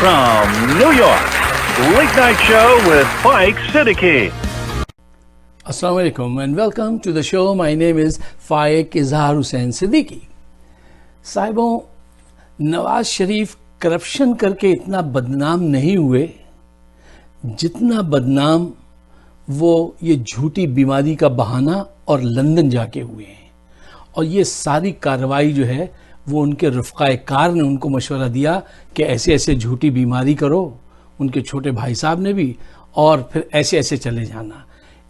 from New York, Late Night Show with Faiq Siddiqui. Assalamu alaikum and welcome to the show. My name is Faiq Izhar Hussain Siddiqui. साहिबों, Nawaz Sharif corruption करके इतना बदनाम नहीं हुए जितना बदनाम वो ये झूठी बीमारी का बहाना और लंदन जाके हुए हैं। और ये सारी कार्रवाई जो है वो उनके रफ़क़ाए कार ने उनको मशवरा दिया कि ऐसे ऐसे झूठी बीमारी करो, उनके छोटे भाई साहब ने भी, और फिर ऐसे ऐसे चले जाना।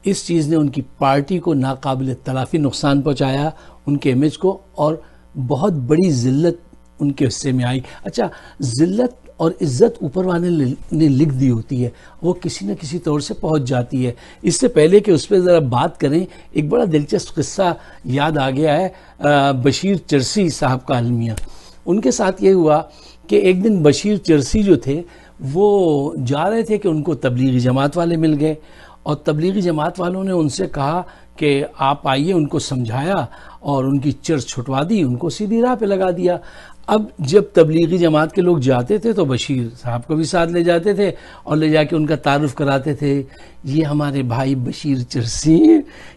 इस चीज़ ने उनकी पार्टी को नाकाबिल तलाफ़ी नुकसान पहुँचाया, उनके इमेज को, और बहुत बड़ी ज़िल्लत उनके हिस्से में आई। अच्छा, ज़िल्लत और इज़्ज़त ऊपर वाले ने लिख दी होती है, वो किसी न किसी तौर से पहुंच जाती है। इससे पहले कि उस पर ज़रा बात करें, एक बड़ा दिलचस्प किस्सा याद आ गया है बशीर चरसी साहब का अलमिया। उनके साथ ये हुआ कि एक दिन बशीर चरसी जो थे वो जा रहे थे कि उनको तबलीगी जमात वाले मिल गए, और तबलीगी जमात वालों ने उनसे कहा कि आप आइए। उनको समझाया और उनकी चर्च छुटवा दी, उनको सीधी राह पे लगा दिया। अब जब तबलीगी जमात के लोग जाते थे तो बशीर साहब को भी साथ ले जाते थे और ले जाके उनका तारुफ कराते थे। ये हमारे भाई बशीर चरसी,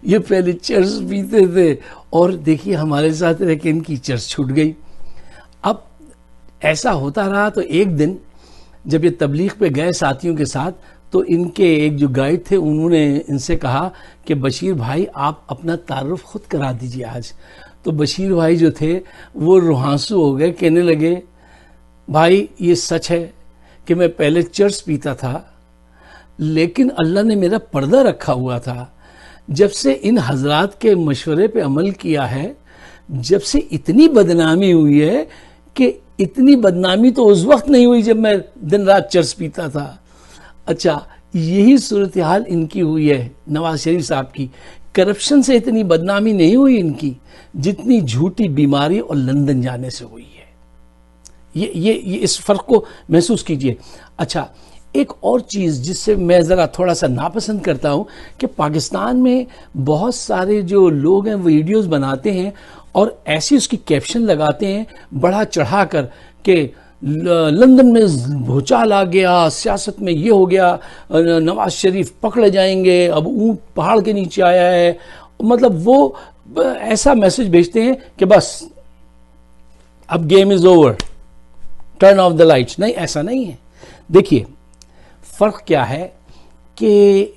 ये पहले चर्च पीते थे और देखिए हमारे साथ रह के इनकी चर्च छूट गई। अब ऐसा होता रहा तो एक दिन जब ये तबलीग पे गए साथियों के साथ, तो इनके एक जो गाइड थे उन्होंने इनसे कहा कि बशीर भाई आप अपना तारुफ खुद करा दीजिए आज। तो बशीर भाई जो थे वो रुहांसू हो गए, कहने लगे भाई ये सच है कि मैं पहले चर्च पीता था, लेकिन अल्लाह ने मेरा पर्दा रखा हुआ था। जब से इन हजरात के मशवरे पे अमल किया है, जब से इतनी बदनामी हुई है कि इतनी बदनामी तो उस वक्त नहीं हुई जब मैं दिन रात चर्च पीता था। अच्छा, यही सूरत हाल इनकी हुई है नवाज शरीफ साहब की। करप्शन से इतनी बदनामी नहीं हुई इनकी जितनी झूठी बीमारी और लंदन जाने से हुई है। ये इस फर्क को महसूस कीजिए। अच्छा, एक और चीज़ जिससे मैं ज़रा थोड़ा सा नापसंद करता हूँ कि पाकिस्तान में बहुत सारे जो लोग हैं वो वीडियोस बनाते हैं और ऐसी उसकी कैप्शन लगाते हैं बढ़ा चढ़ा कर कि लंदन में भूचाल आ गया, सियासत में ये हो गया, नवाज शरीफ पकड़े जाएंगे, अब ऊंट पहाड़ के नीचे आया है। मतलब वो ऐसा मैसेज भेजते हैं कि बस अब game is over, turn off the lights. नहीं, ऐसा नहीं है। देखिए फर्क क्या है कि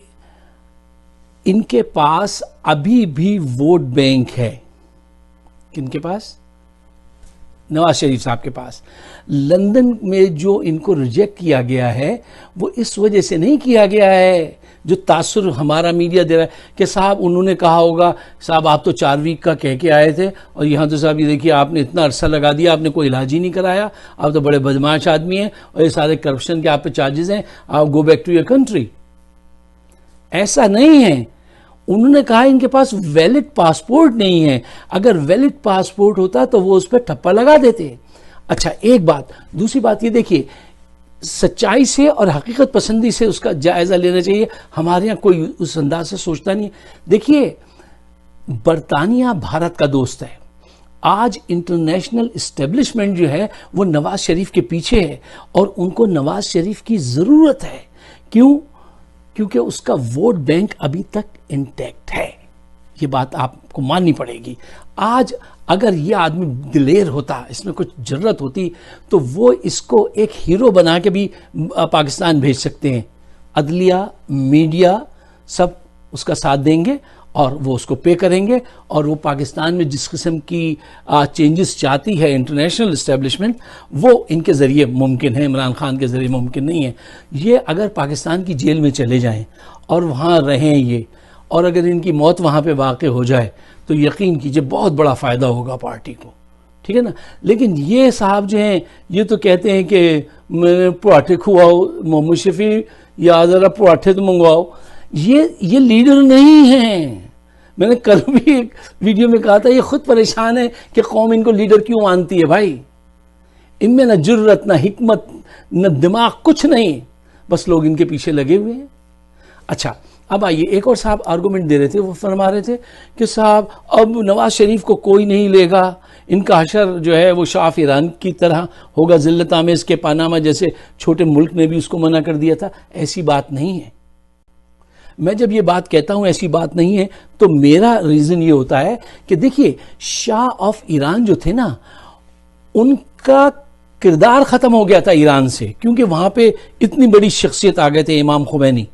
इनके पास अभी भी वोट बैंक है। किनके पास? नवाज शरीफ साहब के पास। लंदन में जो इनको रिजेक्ट किया गया है वो इस वजह से नहीं किया गया है जो तासुर हमारा मीडिया दे रहा है कि साहब उन्होंने कहा होगा साहब आप तो 4 वीक का कह के आए थे और यहाँ तो साहब ये देखिए आपने इतना अरसा लगा दिया, आपने कोई इलाज ही नहीं कराया, आप तो बड़े बदमाश आदमी हैं और ये सारे करप्शन के आप पे चार्जेस हैं, आप go back to your country. ऐसा नहीं है। उन्होंने कहा इनके पास वैलिड पासपोर्ट नहीं है। अगर वैलिड पासपोर्ट होता तो वो उस पर ठप्पा लगा देते। अच्छा, एक बात। दूसरी बात ये देखिए, सच्चाई से और हकीकत पसंदी से उसका जायजा लेना चाहिए। हमारे यहाँ कोई उस अंदाज से सोचता नहीं। देखिए, बरतानिया भारत का दोस्त है। आज इंटरनेशनल इस्टेब्लिशमेंट जो है वो नवाज शरीफ के पीछे है और उनको नवाज शरीफ की ज़रूरत है। क्यों? क्योंकि उसका वोट बैंक अभी तक इंटैक्ट है। ये बात आपको माननी पड़ेगी। आज अगर ये आदमी दिलेर होता, इसमें कुछ जरूरत होती, तो वो इसको एक हीरो बना के भी पाकिस्तान भेज सकते हैं। अदलिया, मीडिया सब उसका साथ देंगे और वो उसको पे करेंगे और वो पाकिस्तान में जिस किस्म की चेंजेस चाहती है इंटरनेशनल इस्टेब्लिशमेंट, वो इनके ज़रिए मुमकिन है, इमरान खान के ज़रिए मुमकिन नहीं है। ये अगर पाकिस्तान की जेल में चले जाएं और वहाँ रहें ये, और अगर इनकी मौत वहाँ पे वाक़ हो जाए तो यकीन कीजिए बहुत बड़ा फ़ायदा होगा पार्टी को, ठीक है ना। लेकिन ये साहब जो हैं ये तो कहते हैं कि पराठे खुआओ मोहम्मद शफी या ज़रा पराठे तो मंगवाओ। ये लीडर नहीं हैं। मैंने कल भी एक वीडियो में कहा था ये खुद परेशान है कि कौम इनको लीडर क्यों मानती है। भाई इनमें न जुर्रत, न हिकमत, न दिमाग, कुछ नहीं, बस लोग इनके पीछे लगे हुए हैं। अच्छा, अब आइए, एक और साहब आर्गूमेंट दे रहे थे, वो फरमा रहे थे कि साहब अब नवाज शरीफ को कोई नहीं लेगा, ان کا حشر جو ہے وہ شاہ ایران کی طرح ہوگا ذلت آمیز کہ پاناما جیسے چھوٹے ملک نے بھی اس کو منع کر دیا تھا. ایسی بات نہیں ہے. میں جب یہ بات کہتا ہوں ایسی بات نہیں ہے تو میرا ریزن یہ ہوتا ہے کہ دیکھیے شاہ آف ایران جو تھے نا ان کا کردار ختم ہو گیا تھا ایران سے، کیونکہ وہاں پہ اتنی بڑی شخصیت آ گئے تھے امام خمینی.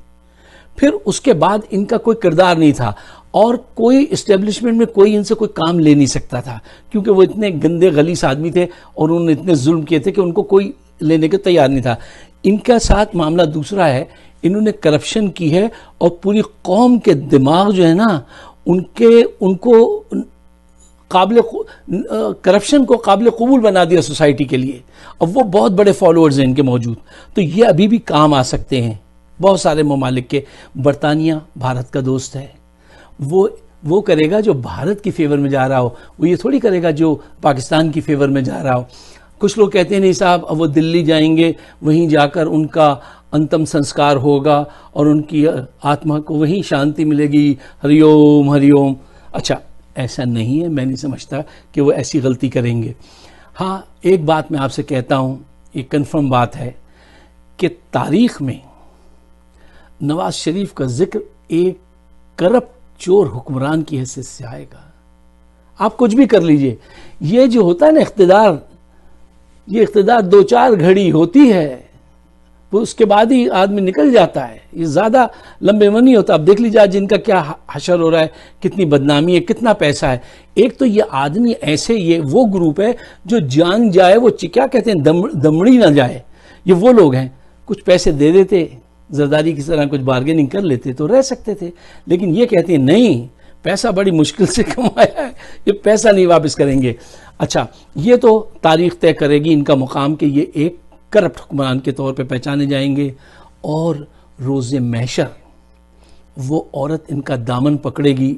پھر اس کے بعد ان کا کوئی کردار نہیں تھا اور کوئی اسٹیبلشمنٹ میں کوئی ان سے کوئی کام لے نہیں سکتا تھا، کیونکہ وہ اتنے گندے غلیظ آدمی تھے اور انہوں نے اتنے ظلم کیے تھے کہ ان کو کوئی لینے کے تیار نہیں تھا. ان کا ساتھ معاملہ دوسرا ہے، انہوں نے کرپشن کی ہے اور پوری قوم کے دماغ جو ہے نا ان کو کرپشن کو قابل قبول بنا دیا سوسائٹی کے لیے. اب وہ بہت بڑے فالوورز ہیں ان کے موجود، تو یہ ابھی بھی کام آ سکتے ہیں بہت سارے ممالک کے. برطانیہ بھارت کا دوست ہے، وہ کرے گا جو بھارت کی فیور میں جا رہا ہو، وہ یہ تھوڑی کرے گا جو پاکستان کی فیور میں جا رہا ہو. کچھ لوگ کہتے ہیں نہیں صاحب اب وہ دلی جائیں گے، وہیں جا کر ان کا انتم سنسکار ہوگا اور ان کی آتما کو وہیں شانتی ملے گی، ہری اوم ہری اوم. اچھا ایسا نہیں ہے، میں نہیں سمجھتا کہ وہ ایسی غلطی کریں گے. ہاں ایک بات میں آپ سے کہتا ہوں، یہ کنفرم بات ہے کہ تاریخ میں نواز شریف کا ذکر ایک کرپٹ چور حکمران کی حیثیت سے آئے گا. آپ کچھ بھی کر لیجئے، یہ جو ہوتا ہے نا اقتدار، یہ اقتدار 2-4 گھڑی ہوتی ہے، وہ اس کے بعد ہی آدمی نکل جاتا ہے، یہ زیادہ لمبے میں نہیں ہوتا. اب دیکھ لیجیے جن کا کیا حشر ہو رہا ہے، کتنی بدنامی ہے، کتنا پیسہ ہے. ایک تو یہ آدمی ایسے، یہ وہ گروپ ہے جو جان جائے وہ کیا کہتے ہیں دمڑی نہ جائے. یہ وہ لوگ ہیں کچھ پیسے دے دیتے، زرداری کی طرح کچھ بارگیننگ کر لیتے تو رہ سکتے تھے، لیکن یہ کہتے ہیں نہیں پیسہ بڑی مشکل سے کمایا ہے، یہ پیسہ نہیں واپس کریں گے. اچھا یہ تو تاریخ طے کرے گی ان کا مقام کہ یہ ایک کرپٹ حکمران کے طور پہ پہچانے جائیں گے. اور روز محشر وہ عورت ان کا دامن پکڑے گی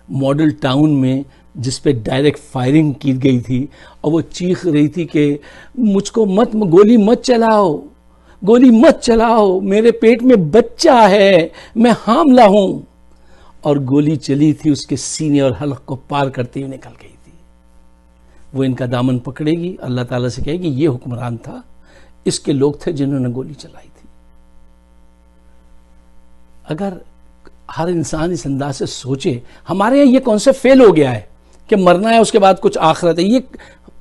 ماڈل ٹاؤن میں جس پہ ڈائریکٹ فائرنگ کی گئی تھی، اور وہ چیخ رہی تھی کہ مجھ کو گولی مت چلاؤ، گولی مت چلاؤ، میرے پیٹ میں بچہ ہے، میں حاملہ ہوں. اور گولی چلی تھی اس کے سینے اور حلق کو پار کرتے ہوئے نکل گئی تھی. وہ ان کا دامن پکڑے گی، اللہ تعالیٰ سے کہے گی یہ حکمران تھا، اس کے لوگ تھے جنہوں نے گولی چلائی تھی. اگر ہر انسان اس انداز سے سوچے، ہمارے یہاں یہ کانسیپٹ فیل ہو گیا ہے کہ مرنا ہے اس کے بعد کچھ آخرت ہے. یہ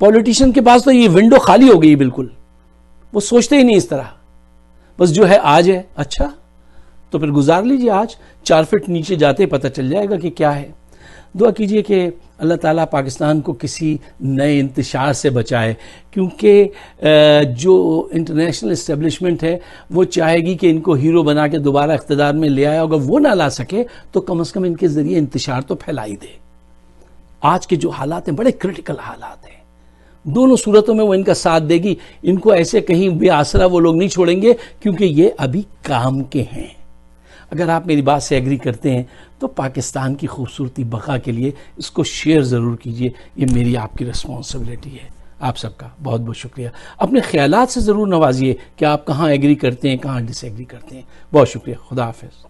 پولیٹیشین کے پاس تو یہ ونڈو خالی ہو گئی بالکل، وہ سوچتے ہی نہیں اس طرح. بس جو ہے آج ہے، اچھا تو پھر گزار لیجئے آج، 4 فٹ نیچے جاتے پتہ چل جائے گا کہ کیا ہے. دعا کیجئے کہ اللہ تعالیٰ پاکستان کو کسی نئے انتشار سے بچائے، کیونکہ جو انٹرنیشنل اسٹیبلشمنٹ ہے وہ چاہے گی کہ ان کو ہیرو بنا کے دوبارہ اقتدار میں لے آئے. اگر وہ نہ لا سکے تو کم از کم ان کے ذریعے انتشار تو پھیلائی دے. آج کے جو حالات ہیں بڑے کرٹیکل حالات ہیں، دونوں صورتوں میں وہ ان کا ساتھ دے گی. ان کو ایسے کہیں بے آسرا وہ لوگ نہیں چھوڑیں گے کیونکہ یہ ابھی کام کے ہیں. اگر آپ میری بات سے ایگری کرتے ہیں تو پاکستان کی خوبصورتی بقا کے لیے اس کو شیئر ضرور کیجئے. یہ میری آپ کی رسپانسبلٹی ہے. آپ سب کا بہت بہت شکریہ. اپنے خیالات سے ضرور نوازیے کہ آپ کہاں ایگری کرتے ہیں، کہاں ڈس ایگری کرتے ہیں. بہت شکریہ. خدا حافظ.